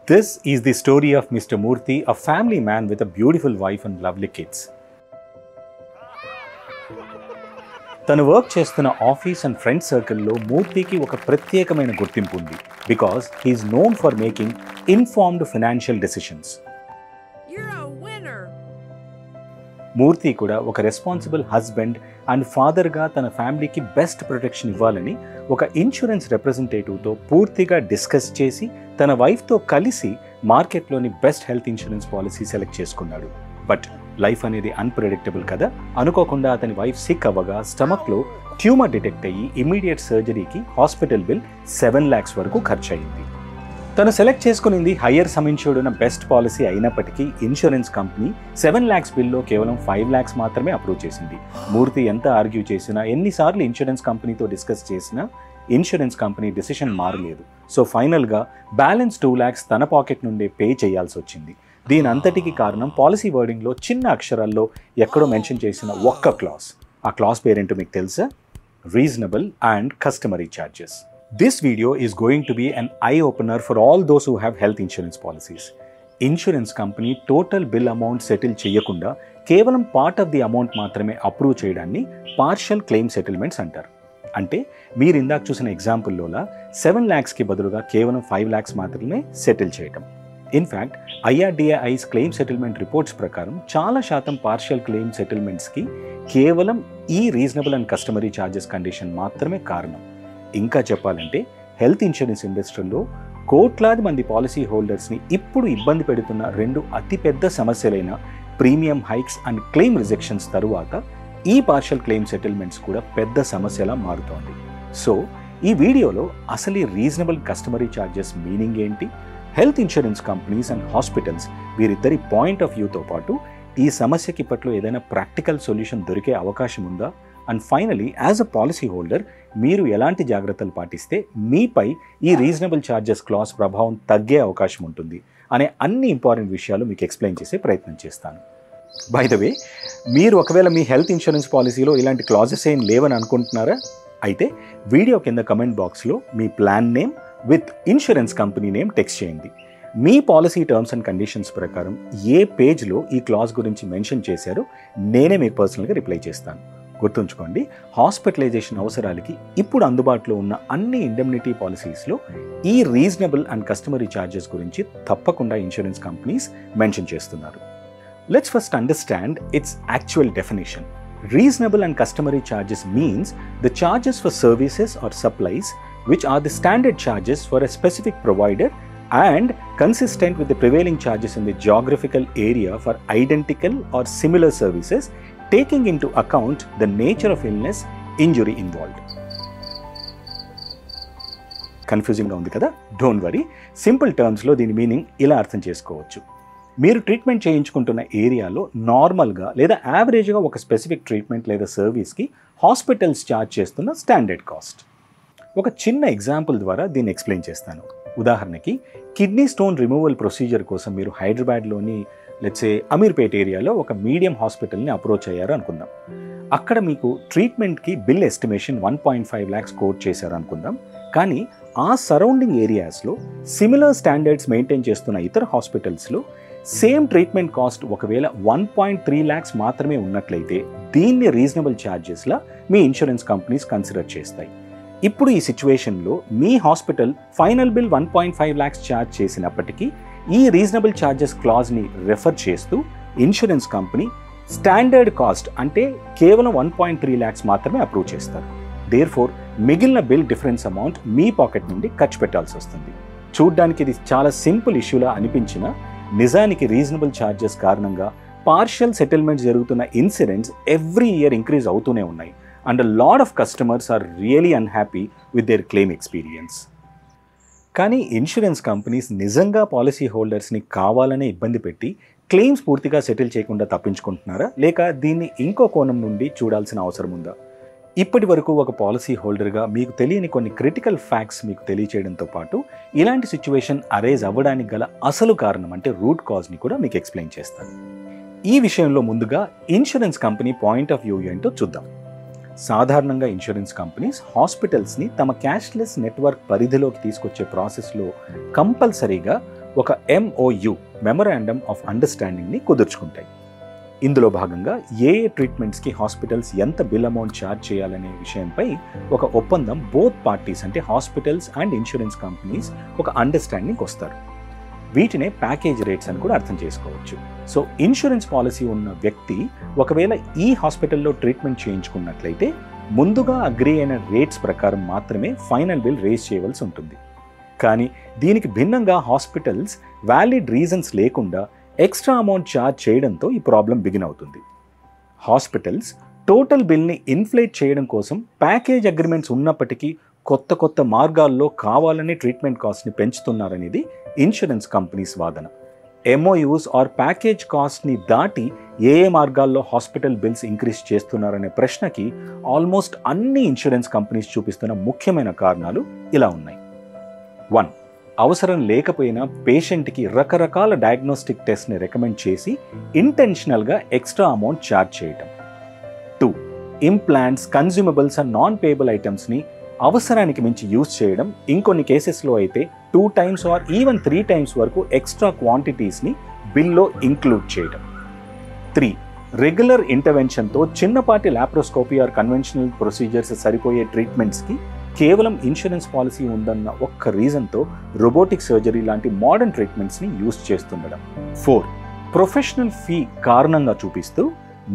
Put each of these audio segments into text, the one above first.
This is the story of Mr. Murthy, a family man with a beautiful wife and lovely kids. తను work చేస్తున్న office and friend సర్కిల్లో మూర్తికి ఒక ప్రత్యేకమైన గుర్తింపు ఉంది because he's known for making informed financial decisions. Murthy కూడా ఒక రెస్పాన్సిబుల్ హస్బెండ్ అండ్ ఫాదర్గా తన ఫ్యామిలీకి బెస్ట్ ప్రొటెక్షన్ ఇవ్వాలని ఒక ఇన్సూరెన్స్ రిప్రజెంటేటివ్తో పూర్తిగా డిస్కస్ చేసి తన వైఫ్తో కలిసి మార్కెట్లోని best health insurance policy select చేసుకున్నాడు. బట్ లైఫ్ అనేది అన్ప్రెడిక్టబుల్ కదా. అనుకోకుండా అతని వైఫ్ సిక్ అవ్వగా స్టమక్లో ట్యూమర్ డిటెక్ట్ అయ్యి ఇమీడియట్ సర్జరీకి హాస్పిటల్ బిల్ 7 lakhs వరకు ఖర్చు అయింది. తను సెలెక్ట్ చేసుకునింది హయ్యర్ సమ్ ఇన్సూర్డ్ ఉన్న బెస్ట్ పాలసీ అయినప్పటికీ ఇన్సూరెన్స్ కంపెనీ 7 lakhs బిల్లో కేవలం 5 lakhs మాత్రమే అప్రూవ్ చేసింది. మూర్తి ఎంత ఆర్గ్యూ చేసినా, ఎన్నిసార్లు ఇన్సూరెన్స్ కంపెనీతో డిస్కస్ చేసినా ఇన్సూరెన్స్ కంపెనీ డిసిషన్ మారలేదు. సో ఫైనల్గా బ్యాలెన్స్ 2 lakhs తన పాకెట్ నుండే పే చేయాల్సి వచ్చింది. దీని అంతటికి కారణం పాలసీ వర్డింగ్లో చిన్న అక్షరాల్లో ఎక్కడో మెన్షన్ చేసిన ఒక్క క్లాస్. ఆ క్లాస్ పేరేంటో మీకు తెలుసా? Reasonable and customary charges. This video is going to be an eye-opener for all those who have health insurance policies. Insurance company total bill amount settle చేయకుండా కేవలం పార్ట్ ఆఫ్ ది అమౌంట్ మాత్రమే approve చేయడాన్ని partial claim settlements అంటారు. అంటే మీరు ఇందాక చూసిన ఎగ్జాంపుల్లోలా 7 lakhsకి బదులుగా కేవలం 5 lakhs మాత్రమే సెటిల్ చేయటం. In fact IRDAI's claim settlement reports ప్రకారం చాలా శాతం పార్షియల్ క్లెయిమ్ సెటిల్మెంట్స్కి కేవలం ఈ reasonable and customary charges condition మాత్రమే కారణం. ఇంకా చెప్పాలంటే హెల్త్ ఇన్సూరెన్స్ ఇండస్ట్రీలో కోట్లాది మంది పాలసీ హోల్డర్స్ని ఇప్పుడు ఇబ్బంది పెడుతున్న 2 అతిపెద్ద సమస్యలైన premium hikes and claim rejections తరువాత ఈ పార్షియల్ క్లెయిమ్ సెటిల్మెంట్స్ కూడా పెద్ద సమస్యలా మారుతోంది. సో ఈ వీడియోలో అసలు ఈ రీజనబుల్ కస్టమరీ ఛార్జెస్ మీనింగ్ ఏంటి, health insurance companies and hospitals వీరిద్దరి పాయింట్ ఆఫ్ వ్యూతో పాటు ఈ సమస్యకి ఇప్పట్లో ఏదైనా ప్రాక్టికల్ సొల్యూషన్ దొరికే అవకాశం ఉందా, and finally as a policy holder మీరు ఎలాంటి జాగ్రత్తలు పాటిస్తే మీపై ఈ రీజనబుల్ ఛార్జెస్ క్లాస్ ప్రభావం తగ్గే అవకాశం ఉంటుంది అనే అన్ని ఇంపార్టెంట్ విషయాలు మీకు ఎక్స్ప్లెయిన్ చేసే ప్రయత్నం చేస్తాను. బై ద వే, మీరు ఒకవేళ మీ హెల్త్ ఇన్సూరెన్స్ పాలసీలో ఇలాంటి క్లాజెస్ ఏం లేవని అనుకుంటున్నారా? అయితే వీడియో కింద కమెంట్ బాక్స్లో మీ plan name with insurance company name text చేయండి. మీ పాలసీ టర్మ్స్ అండ్ కండిషన్స్ ప్రకారం ఏ పేజ్లో ఈ క్లాజ్ గురించి మెన్షన్ చేశారో నేనే మీకు పర్సనల్గా రిప్లై చేస్తాను. గుర్తుంచుకోండి, హాస్పిటలైజేషన్ అవసరాలకి ఇప్పుడు అందుబాటులో ఉన్న అన్ని ఇండెమ్నిటీ పాలసీస్లో ఈ రీజనబుల్ అండ్ కస్టమరీ ఛార్జెస్ గురించి తప్పకుండా ఇన్సూరెన్స్ కంపెనీస్ మెన్షన్ చేస్తున్నారు. Let's first understand it's actual definition. Reasonable and customary charges means the charges for services or supplies which are the standard charges for a specific provider and consistent with the prevailing charges in the geographical area for identical or similar services, taking into account the nature of illness, injury involved. కన్ఫ్యూజింగ్గా ఉంది కదా? Don't worry, simple టర్మ్స్లో దీని meaning ఇలా అర్థం చేసుకోవచ్చు. మీరు treatment చేయించుకుంటున్న ఏరియాలో నార్మల్గా లేదా యావరేజ్గా ఒక స్పెసిఫిక్ ట్రీట్మెంట్ లేదా సర్వీస్కి హాస్పిటల్స్ ఛార్జ్ చేస్తున్న స్టాండర్డ్ కాస్ట్. ఒక చిన్న ఎగ్జాంపుల్ ద్వారా దీన్ని ఎక్స్ప్లెయిన్ చేస్తాను. ఉదాహరణకి కిడ్నీ స్టోన్ రిమూవల్ ప్రొసీజర్ కోసం మీరు హైదరాబాద్లోని లెట్సే అమీర్పేట్ ఏరియాలో ఒక మీడియం హాస్పిటల్ని అప్రోచ్ అయ్యారు అనుకుందాం. అక్కడ మీకు ట్రీట్మెంట్కి బిల్ ఎస్టిమేషన్ 1.5 lakhs కోట్ చేశారు అనుకుందాం. కానీ ఆ సరౌండింగ్ ఏరియాస్లో సిమిలర్ స్టాండర్డ్స్ మెయింటైన్ చేస్తున్న ఇతర హాస్పిటల్స్లో సేమ్ ట్రీట్మెంట్ కాస్ట్ ఒకవేళ 1.3 lakhs మాత్రమే ఉన్నట్లయితే దీన్ని రీజనబుల్ ఛార్జెస్లా మీ ఇన్సూరెన్స్ కంపెనీస్ కన్సిడర్ చేస్తాయి. ఇప్పుడు ఈ సిచ్యువేషన్లో మీ hospital final bill 1.5 lakhs charge చేసినప్పటికీ ఈ రీజనబుల్ ఛార్జెస్ క్లాజ్ని రెఫర్ చేస్తూ ఇన్సూరెన్స్ కంపెనీ స్టాండర్డ్ కాస్ట్ అంటే కేవలం 1.3 lakhs మాత్రమే అప్రూవ్ చేస్తారు. దేర్ఫోర్ మిగిలిన బిల్ డిఫరెన్స్ అమౌంట్ మీ పాకెట్ నుండి ఖర్చు పెట్టాల్సి వస్తుంది. చూడ్డానికి ఇది చాలా సింపుల్ ఇష్యూలా అనిపించినా నిజానికి రీజనబుల్ ఛార్జెస్ కారణంగా పార్షియల్ సెటిల్మెంట్ జరుగుతున్న ఇన్సిడెంట్స్ ఎవ్రీ ఇయర్ ఇంక్రీజ్ అవుతూనే ఉన్నాయి. And lot of customers are really unhappy with their claim experience. కానీ ఇన్సూరెన్స్ కంపెనీస్ నిజంగా పాలసీ హోల్డర్స్ని కావాలనే ఇబ్బంది పెట్టి క్లెయిమ్స్ పూర్తిగా సెటిల్ చేయకుండా తప్పించుకుంటున్నారా, లేక దీన్ని ఇంకో కోణం నుండి చూడాల్సిన అవసరం ఉందా? ఇప్పటి వరకు ఒక పాలసీ హోల్డర్గా మీకు తెలియని కొన్ని క్రిటికల్ ఫ్యాక్ట్స్ మీకు తెలియచేయడంతో పాటు ఇలాంటి సిచ్యువేషన్ అరైజ్ అవ్వడానికి గల అసలు కారణం అంటే రూట్ కాజ్ని కూడా మీకు ఎక్స్ప్లెయిన్ చేస్తాను. ఈ విషయంలో ముందుగా insurance company point of view ఏంటో చూద్దాం. సాధారణంగా ఇన్సూరెన్స్ కంపెనీస్ హాస్పిటల్స్ని తమ క్యాష్లెస్ నెట్వర్క్ పరిధిలోకి తీసుకొచ్చే ప్రాసెస్లో కంపల్సరీగా ఒక MOU మెమొరాండమ్ ఆఫ్ అండర్స్టాండింగ్ని కుదుర్చుకుంటాయి. ఇందులో భాగంగా ఏ ట్రీట్మెంట్స్కి హాస్పిటల్స్ ఎంత బిల్ అమౌంట్ ఛార్జ్ చేయాలనే విషయంపై ఒక ఒప్పందం బోత్ పార్టీస్ అంటే హాస్పిటల్స్ అండ్ ఇన్సూరెన్స్ కంపెనీస్ ఒక అండర్స్టాండింగ్కి వస్తారు. వీటినే ప్యాకేజ్ రేట్స్ అని కూడా అర్థం చేసుకోవచ్చు. సో ఇన్సూరెన్స్ పాలసీ ఉన్న వ్యక్తి ఒకవేళ ఈ హాస్పిటల్లో ట్రీట్మెంట్ చేయించుకున్నట్లయితే ముందుగా అగ్రీ అయిన రేట్స్ ప్రకారం మాత్రమే ఫైనల్ బిల్ రేజ్ చేయవలసి ఉంటుంది. కానీ దీనికి భిన్నంగా హాస్పిటల్స్ వ్యాలిడ్ రీజన్స్ లేకుండా ఎక్స్ట్రా అమౌంట్ ఛార్జ్ చేయడంతో ఈ ప్రాబ్లం బిగిన్ అవుతుంది. హాస్పిటల్స్ టోటల్ బిల్ని ఇన్ఫ్లేట్ చేయడం కోసం ప్యాకేజ్ అగ్రిమెంట్స్ ఉన్నప్పటికీ కొత్త మార్గాల్లో కావాలని ట్రీట్మెంట్ కాస్ట్ని పెంచుతున్నారనేది ఇన్సూరెన్స్ కంపెనీస్ వాదన. MOUs ఆర్ ప్యాకేజ్ కాస్ట్ని దాటి ఏ మార్గాల్లో హాస్పిటల్ బిల్స్ ఇంక్రీజ్ చేస్తున్నారనే ప్రశ్నకి ఆల్మోస్ట్ అన్ని ఇన్సూరెన్స్ కంపెనీస్ చూపిస్తున్న ముఖ్యమైన కారణాలు ఇలా ఉన్నాయి. 1. అవసరం లేకపోయినా పేషెంట్కి రకరకాల డయాగ్నోస్టిక్ టెస్ట్ని రికమెండ్ చేసి ఇంటెన్షనల్గా ఎక్స్ట్రా అమౌంట్ ఛార్జ్ చేయటం. 2. Implants, consumables and non payable ఐటమ్స్ని అవసరానికి మించి యూజ్ చేయడం, ఇంకొన్ని కేసెస్లో అయితే 2 times ఆర్ ఈవెన్ 3 times వరకు ఎక్స్ట్రా క్వాంటిటీస్ని బిల్లో ఇంక్లూడ్ చేయడం. 3. రెగ్యులర్ ఇంటర్వెన్షన్తో చిన్నపాటి లాప్రోస్కోపీ ఆర్ కన్వెన్షనల్ ప్రొసీజర్స్ సరిపోయే ట్రీట్మెంట్స్కి కేవలం ఇన్సూరెన్స్ పాలసీ ఉందన్న ఒక్క రీజన్తో రోబోటిక్ సర్జరీ లాంటి మోడర్న్ ట్రీట్మెంట్స్ని యూజ్ చేస్తుండడం. 4. ప్రొఫెషనల్ ఫీ కారణంగా చూపిస్తూ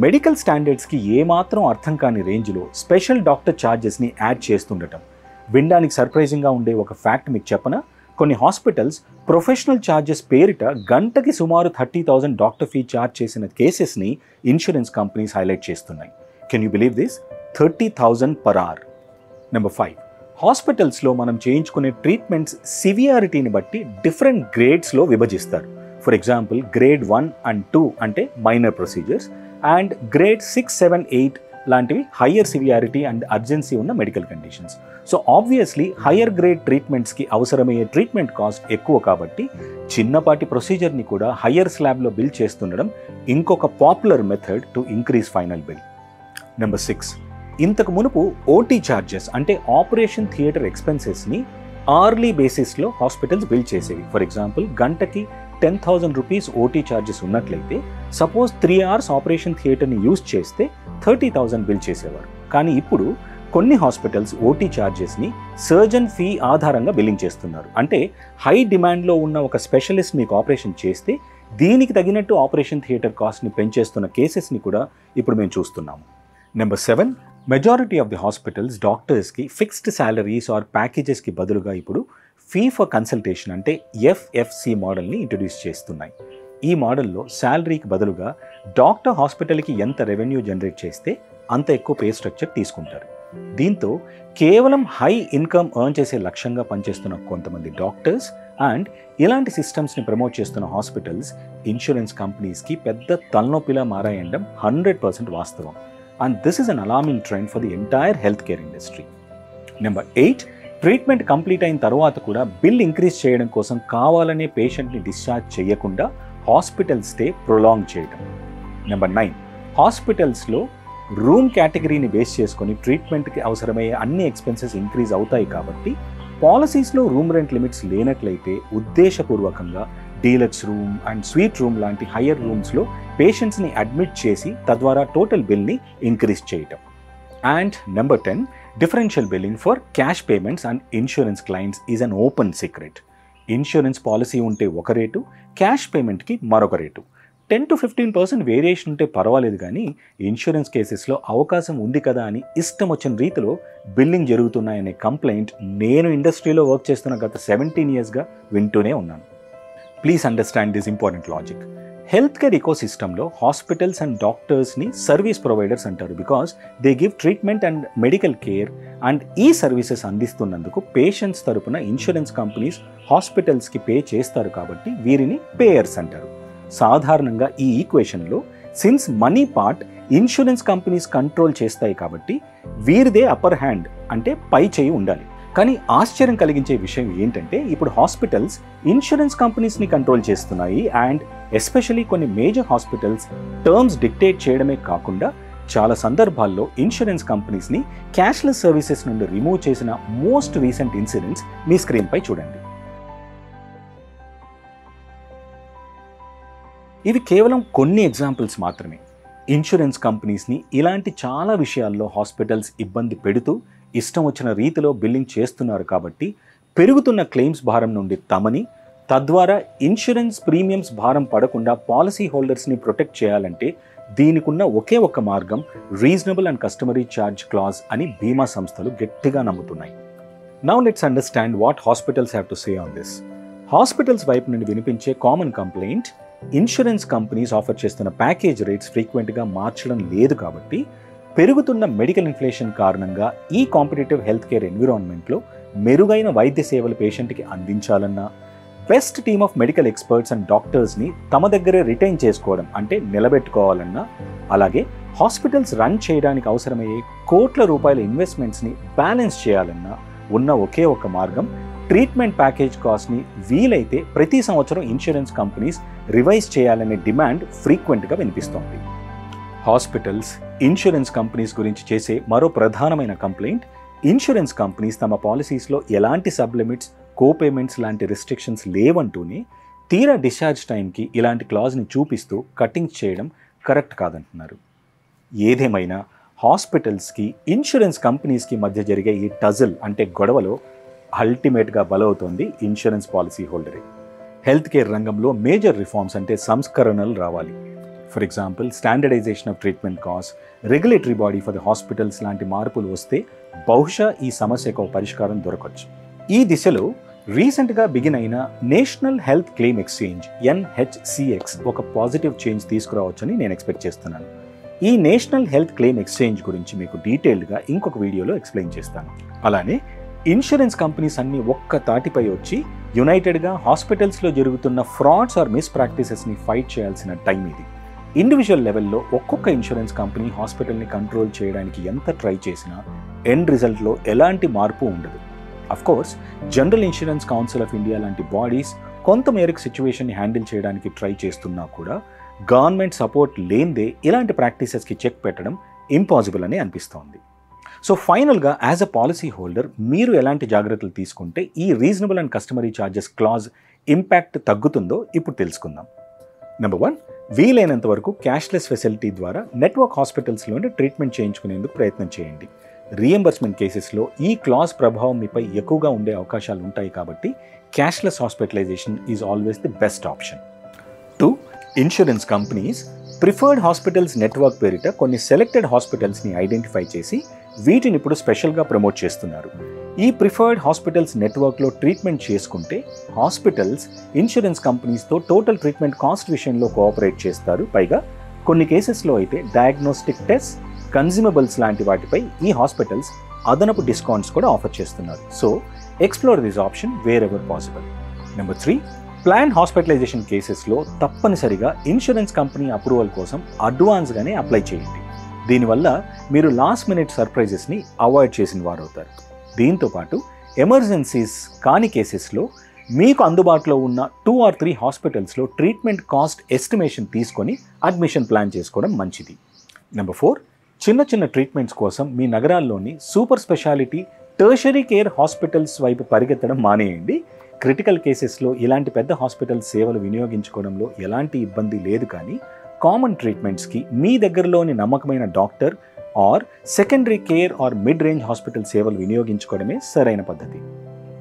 మెడికల్ స్టాండర్డ్స్కి ఏమాత్రం అర్థం కాని రేంజ్లో స్పెషల్ డాక్టర్ ఛార్జెస్ని యాడ్ చేస్తుండటం. వినడానికి సర్ప్రైజింగ్గా ఉండే ఒక ఫ్యాక్ట్ మీకు చెప్పనా, కొన్ని హాస్పిటల్స్ ప్రొఫెషనల్ ఛార్జెస్ పేరిట గంటకి సుమారు 30,000 డాక్టర్ ఫీ ఛార్జ్ చేసిన కేసెస్ని ఇన్సూరెన్స్ కంపెనీస్ హైలైట్ చేస్తున్నాయి. Can you believe this? 30,000 per hour. Number 5. హాస్పిటల్స్లో మనం చేయించుకునే ట్రీట్మెంట్స్ సివియారిటీని బట్టి డిఫరెంట్ గ్రేడ్స్లో విభజిస్తారు. ఫర్ ఎగ్జాంపుల్ గ్రేడ్ 1 and 2 అంటే మైనర్ ప్రొసీజర్స్ అండ్ గ్రేడ్ 6, 7, 8 లాంటివి హయ్యర్ సివియారిటీ అండ్ అర్జెన్సీ ఉన్న medical conditions. So obviously higher grade ట్రీట్మెంట్స్కి అవసరమయ్యే ట్రీట్మెంట్ కాస్ట్ ఎక్కువ కాబట్టి చిన్నపాటి ప్రొసీజర్ని కూడా హయ్యర్ స్లాబ్లో బిల్ చేస్తుండడం ఇంకొక popular method to increase final bill. Number 6. ఇంతకు మునుపు OT ఛార్జెస్ అంటే ఆపరేషన్ థియేటర్ ఎక్స్పెన్సెస్ని అవర్లీ బేసిస్లో హాస్పిటల్స్ బిల్ చేసేవి. ఫర్ ఎగ్జాంపుల్ గంటకి 10,000 రూపీస్ OT ఛార్జెస్ ఉన్నట్లయితే సపోజ్ 3 hours ఆపరేషన్ థియేటర్ని యూజ్ చేస్తే 30,000 బిల్ చేసేవారు. కానీ ఇప్పుడు కొన్ని హాస్పిటల్స్ OT ఛార్జెస్ని సర్జన్ ఫీ ఆధారంగా బిల్లింగ్ చేస్తున్నారు. అంటే హై డిమాండ్లో ఉన్న ఒక స్పెషలిస్ట్ మీకు ఆపరేషన్ చేస్తే దీనికి తగినట్టు ఆపరేషన్ థియేటర్ కాస్ట్ని పెంచేస్తున్న కేసెస్ని కూడా ఇప్పుడు మేము చూస్తున్నాము. Number 7. Majority of the hospitals డాక్టర్స్కి ఫిక్స్డ్ శాలరీస్ ఆర్ ప్యాకేజెస్కి బదులుగా ఇప్పుడు ఫీ ఫర్ కన్సల్టేషన్ అంటే FFC మోడల్ని ఇంట్రడ్యూస్ చేస్తున్నాయి. ఈ మోడల్లో శాలరీకి బదులుగా డాక్టర్ హాస్పిటల్కి ఎంత రెవెన్యూ జనరేట్ చేస్తే అంత ఎక్కువ పే స్ట్రక్చర్ తీసుకుంటారు. దీంతో కేవలం హై ఇన్కమ్ ఎర్న్ చేసే లక్ష్యంగా పనిచేస్తున్న కొంతమంది డాక్టర్స్ అండ్ ఇలాంటి సిస్టమ్స్ని ప్రమోట్ చేస్తున్న హాస్పిటల్స్ ఇన్సూరెన్స్ కంపెనీస్కి పెద్ద తలనొప్పిలా మారాయడం 100% వాస్తవం. And this is an alarming trend for the entire healthcare industry. Number 8. Treatment complete అయిన తర్వాత కూడా బిల్ ఇంక్రీజ్ చేయడం కోసం కావాలనే పేషెంట్ని డిశ్చార్జ్ చేయకుండా హాస్పిటల్ స్టే ప్రొలాంగ్ చేయడం. నెంబర్ 9. హాస్పిటల్స్లో రూమ్ కేటగిరీని బేస్ చేసుకొని ట్రీట్మెంట్కి అవసరమయ్యే అన్ని ఎక్స్పెన్సెస్ ఇంక్రీజ్ అవుతాయి కాబట్టి పాలసీస్లో రూమ్ రెంట్ లిమిట్స్ లేనట్లయితే ఉద్దేశపూర్వకంగా deluxe room and sweet room లాంటి హయ్యర్ రూమ్స్లో పేషెంట్స్ని అడ్మిట్ చేసి తద్వారా టోటల్ బిల్ని ఇంక్రీజ్ చేయటం. And number 10. Differential billing for cash payments and insurance clients is an open secret. Insurance policy ఉంటే ఒక రేటు, క్యాష్ పేమెంట్కి మరొక రేటు. 10 to 15% వేరియేషన్ ఉంటే పర్వాలేదు, కానీ ఇన్సూరెన్స్ కేసెస్లో అవకాశం ఉంది కదా అని ఇష్టం వచ్చిన రీతిలో బిల్లింగ్ జరుగుతున్నాయనే కంప్లైంట్ నేను ఇండస్ట్రీలో వర్క్ చేస్తున్న గత 17 yearsగా వింటూనే ఉన్నాను. Please understand this important logic. Health care ఇకోసిస్టంలో హాస్పిటల్స్ అండ్ డాక్టర్స్ని సర్వీస్ ప్రొవైడర్స్ అంటారు. Because they give treatment and medical care and ఈ సర్వీసెస్ అందిస్తున్నందుకు పేషెంట్స్ తరపున ఇన్సూరెన్స్ కంపెనీస్ హాస్పిటల్స్కి పే చేస్తారు కాబట్టి వీరిని పేయర్స్ అంటారు. సాధారణంగా ఈ ఈక్వేషన్లో since money part insurance companies control చేస్తాయి కాబట్టి వీరిదే అప్పర్ హ్యాండ్ అంటే పై చేయి ఉండాలి. కానీ ఆశ్చర్యం కలిగించే విషయం ఏంటంటే ఇప్పుడు హాస్పిటల్స్ ఇన్సూరెన్స్ కంపెనీస్ని కంట్రోల్ చేస్తున్నాయి అండ్ ఎస్పెషలీ కొన్ని మేజర్ హాస్పిటల్స్ టర్మ్స్ డిక్టేట్ చేయడమే కాకుండా చాలా సందర్భాల్లో ఇన్సూరెన్స్ కంపెనీస్ని క్యాష్లెస్ సర్వీసెస్ నుండి రిమూవ్ చేసిన మోస్ట్ రీసెంట్ ఇన్సిడెంట్స్ మీ స్క్రీన్పై చూడండి. ఇవి కేవలం కొన్ని ఎగ్జాంపుల్స్ మాత్రమే. ఇన్సూరెన్స్ కంపెనీస్ని ఇలాంటి చాలా విషయాల్లో హాస్పిటల్స్ ఇబ్బంది పెడుతూ ఇష్టం వచ్చిన రీతిలో బిల్లింగ్ చేస్తున్నారు కాబట్టి పెరుగుతున్న క్లెయిమ్స్ భారం నుండి తమని, తద్వారా ఇన్సూరెన్స్ ప్రీమియమ్స్ భారం పడకుండా పాలసీ హోల్డర్స్ని ప్రొటెక్ట్ చేయాలంటే దీనికున్న ఒకే ఒక్క మార్గం reasonable and customary charge clause అని బీమా సంస్థలు గట్టిగా నమ్ముతున్నాయి. Now let's understand what hospitals have to say on this. Hospitals వైపు నుండి వినిపించే common complaint, insurance companies offer చేస్తున్న ప్యాకేజ్ రేట్స్ ఫ్రీక్వెంట్గా మార్చడం లేదు కాబట్టి పెరుగుతున్న మెడికల్ ఇన్ఫ్లేషన్ కారణంగా ఈ కాంపిటేటివ్ హెల్త్ కేర్ ఎన్విరాన్మెంట్లో మెరుగైన వైద్య సేవలు పేషెంట్కి అందించాలన్నా, best team of medical experts and డాక్టర్స్ని తమ దగ్గరే రిటైన్ చేసుకోవడం అంటే నిలబెట్టుకోవాలన్నా, అలాగే హాస్పిటల్స్ రన్ చేయడానికి అవసరమయ్యే కోట్ల రూపాయల ఇన్వెస్ట్మెంట్స్ని బ్యాలెన్స్ చేయాలన్నా ఉన్న ఒకే ఒక మార్గం ట్రీట్మెంట్ ప్యాకేజ్ కాస్ట్ని వీలైతే ప్రతి సంవత్సరం ఇన్సూరెన్స్ కంపెనీస్ రివైజ్ చేయాలనే డిమాండ్ ఫ్రీక్వెంట్గా వినిపిస్తోంది. హాస్పిటల్స్ ఇన్సూరెన్స్ కంపెనీస్ గురించి చేసే మరో ప్రధానమైన కంప్లైంట్, ఇన్సూరెన్స్ కంపెనీస్ తమ పాలసీస్లో ఎలాంటి సబ్లిమిట్స్, కోపేమెంట్స్ లాంటి రిస్ట్రిక్షన్స్ లేవంటూనే తీరా డిశ్చార్జ్ టైంకి ఇలాంటి క్లాజ్ని చూపిస్తూ కటింగ్స్ చేయడం కరెక్ట్ కాదంటున్నారు. ఏదేమైనా హాస్పిటల్స్కి ఇన్సూరెన్స్ కంపెనీస్కి మధ్య జరిగే ఈ టజల్ అంటే గొడవలో అల్టిమేట్గా బలవుతోంది ఇన్సూరెన్స్ పాలసీ హోల్డరే. హెల్త్ కేర్ రంగంలో మేజర్ రిఫార్మ్స్ అంటే సంస్కరణలు రావాలి. For example standardisation of treatment cost, regulatory body for the hospitals లాంటి మార్పులు వస్తే బహుశా ఈ సమస్యకు పరిష్కారం దొరకవచ్చు. ఈ దిశలో రీసెంట్గా బిగిన్ అయిన national health claim exchange NHCX ఒక పాజిటివ్ చేంజ్ తీసుకురావచ్చని నేను ఎక్స్పెక్ట్ చేస్తున్నాను. ఈ నేషనల్ హెల్త్ క్లెయిమ్ ఎక్స్చేంజ్ గురించి మీకు డీటెయిల్డ్గా ఇంకొక వీడియోలో ఎక్స్ప్లెయిన్ చేస్తాను. అలానే ఇన్సూరెన్స్ కంపెనీస్ అన్నీ ఒక్క తాటిపై వచ్చి యునైటెడ్గా హాస్పిటల్స్లో జరుగుతున్న ఫ్రాడ్స్ ఆర్ మిస్ ప్రాక్టీసెస్ని ఫైట్ చేయాల్సిన టైం ఇది. ఇండివిజువల్ లెవెల్లో ఒక్కొక్క ఇన్సూరెన్స్ కంపెనీ హాస్పిటల్ని కంట్రోల్ చేయడానికి ఎంత ట్రై చేసినా ఎండ్ రిజల్ట్లో ఎలాంటి మార్పు ఉండదు. Of course general insurance council of India లాంటి బాడీస్ కొంతమేరకు సిచ్యువేషన్ని హ్యాండిల్ చేయడానికి ట్రై చేస్తున్నా కూడా గవర్నమెంట్ సపోర్ట్ లేనిదే ఇలాంటి ప్రాక్టీసెస్కి చెక్ పెట్టడం ఇంపాసిబుల్ అని అనిపిస్తోంది. సో ఫైనల్గా యాజ్ అ పాలసీ హోల్డర్ మీరు ఎలాంటి జాగ్రత్తలు తీసుకుంటే ఈ reasonable and customary charges clause impact తగ్గుతుందో ఇప్పుడు తెలుసుకుందాం. నెంబర్ 1, వీలైనంత వరకు క్యాష్లెస్ ఫెసిలిటీ ద్వారా నెట్వర్క్ హాస్పిటల్స్లోనే ట్రీట్మెంట్ చేయించుకునేందుకు ప్రయత్నం చేయండి. రీఎంబర్స్మెంట్ కేసెస్లో ఈ క్లాజ్ ప్రభావం మీపై ఎక్కువగా ఉండే అవకాశాలు ఉంటాయి కాబట్టి cashless hospitalisation is always the best option. 2, insurance companies preferred hospitals network పేరిట కొన్ని సెలెక్టెడ్ హాస్పిటల్స్ని ఐడెంటిఫై చేసి వీటిని ఇప్పుడు స్పెషల్గా ప్రమోట్ చేస్తున్నారు. ఈ ప్రిఫర్డ్ హాస్పిటల్స్ నెట్వర్క్లో ట్రీట్మెంట్ చేసుకుంటే హాస్పిటల్స్ ఇన్సూరెన్స్ కంపెనీస్తో టోటల్ ట్రీట్మెంట్ కాస్ట్ విషయంలో కోఆపరేట్ చేస్తారు. పైగా కొన్ని కేసెస్లో అయితే డయాగ్నోస్టిక్ టెస్ట్, కన్జ్యూమబుల్స్ లాంటి వాటిపై ఈ హాస్పిటల్స్ అదనపు డిస్కౌంట్స్ కూడా ఆఫర్ చేస్తున్నారు. So explore this option wherever possible. Number 3, plan hospitalisation కేసెస్లో తప్పనిసరిగా ఇన్సూరెన్స్ కంపెనీ అప్రూవల్ కోసం అడ్వాన్స్గానే అప్లై చేయండి. దీనివల్ల మీరు లాస్ట్ మినిట్ సర్ప్రైజెస్ని అవాయిడ్ చేసిన వారు అవుతారు. దీంతోపాటు ఎమర్జెన్సీస్ కాని కేసెస్లో మీకు అందుబాటులో ఉన్న 2 or 3 హాస్పిటల్స్లో ట్రీట్మెంట్ కాస్ట్ ఎస్టిమేషన్ తీసుకొని అడ్మిషన్ ప్లాన్ చేసుకోవడం మంచిది. నెంబర్ 4, చిన్న ట్రీట్మెంట్స్ కోసం మీ నగరాల్లోని super speciality tertiary care hospitals వైపు పరిగెత్తడం మానేయండి. క్రిటికల్ కేసెస్లో ఇలాంటి పెద్ద హాస్పిటల్ సేవలు వినియోగించుకోవడంలో ఎలాంటి ఇబ్బంది లేదు, కానీ కామన్ ట్రీట్మెంట్స్కి మీ దగ్గరలోని నమ్మకమైన doctor or secondary care or mid range hospital సేవలు వినియోగించుకోవడమే సరైన పద్ధతి.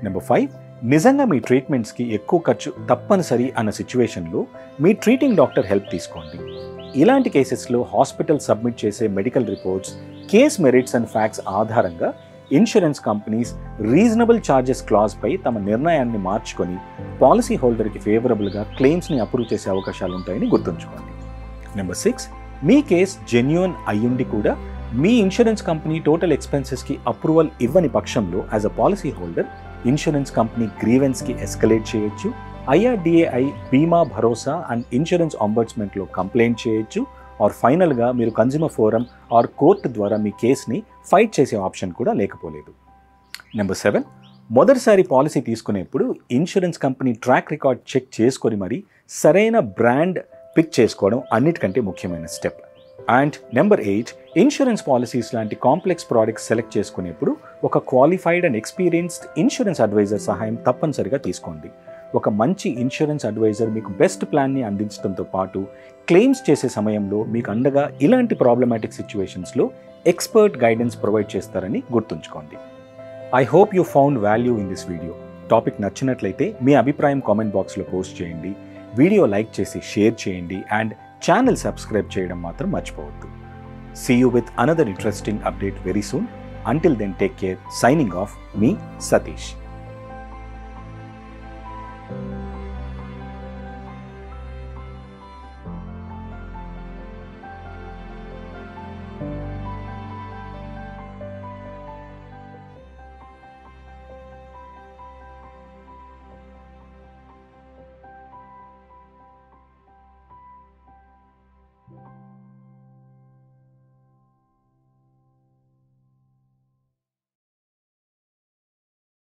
నెంబర్ 5, నిజంగా మీ ట్రీట్మెంట్స్కి ఎక్కువ ఖర్చు తప్పనిసరి అన్న సిచ్యువేషన్లో మీ ట్రీటింగ్ డాక్టర్ హెల్ప్ తీసుకోండి. ఇలాంటి కేసెస్లో హాస్పిటల్ సబ్మిట్ చేసే medical reports, case merits and facts ఆధారంగా ఇన్సూరెన్స్ కంపెనీస్ రీజనబుల్ ఛార్జెస్ క్లాజ్పై తమ నిర్ణయాన్ని మార్చుకొని పాలసీ హోల్డర్కి ఫేవరబుల్గా క్లెయిమ్స్ని అప్రూవ్ చేసే అవకాశాలు ఉంటాయని గుర్తుంచుకోండి. నెంబర్ 6, మీ కేస్ జెన్యూన్ అయ్యుండి కూడా మీ ఇన్సూరెన్స్ కంపెనీ టోటల్ ఎక్స్పెన్సెస్కి అప్రూవల్ ఇవ్వని పక్షంలో as a policy holder insurance company గ్రీవెన్స్కి ఎస్కలేట్ చేయొచ్చు. IRDAI Bima Bharosa and insurance ఆంబడ్స్మెంట్లో కంప్లైంట్ చేయొచ్చు. ఆర్ ఫైనల్గా మీరు కన్జ్యూమర్ ఫోరం ఆర్ కోర్టు ద్వారా మీ కేసుని ఫైట్ చేసే ఆప్షన్ కూడా లేకపోలేదు. నెంబర్ 7, మొదటిసారి పాలసీ తీసుకునేప్పుడు insurance company track record check చేసుకొని మరి సరైన బ్రాండ్ పిక్ చేసుకోవడం అన్నిటికంటే ముఖ్యమైన step. And number 8, insurance policies లాంటి కాంప్లెక్స్ ప్రోడక్ట్స్ సెలెక్ట్ చేసుకునేప్పుడు ఒక qualified and experienced insurance advisor సహాయం తప్పనిసరిగా తీసుకోండి. ఒక మంచి ఇన్సూరెన్స్ అడ్వైజర్ మీకు బెస్ట్ ప్లాన్ని అందించడంతో పాటు క్లెయిమ్స్ చేసే సమయంలో మీకు అండగా ఇలాంటి ప్రాబ్లమాటిక్ సిచ్యువేషన్స్లో ఎక్స్పర్ట్ గైడెన్స్ ప్రొవైడ్ చేస్తారని గుర్తుంచుకోండి. I hope you found value in this video. Topic నచ్చినట్లయితే మీ అభిప్రాయం కామెంట్ బాక్స్లో పోస్ట్ చేయండి, వీడియో లైక్ చేసి షేర్ చేయండి అండ్ ఛానల్ సబ్స్క్రైబ్ చేయడం మాత్రం మర్చిపోవద్దు. See you with another interesting update very soon. Until then, take care. Signing off, me, Satish.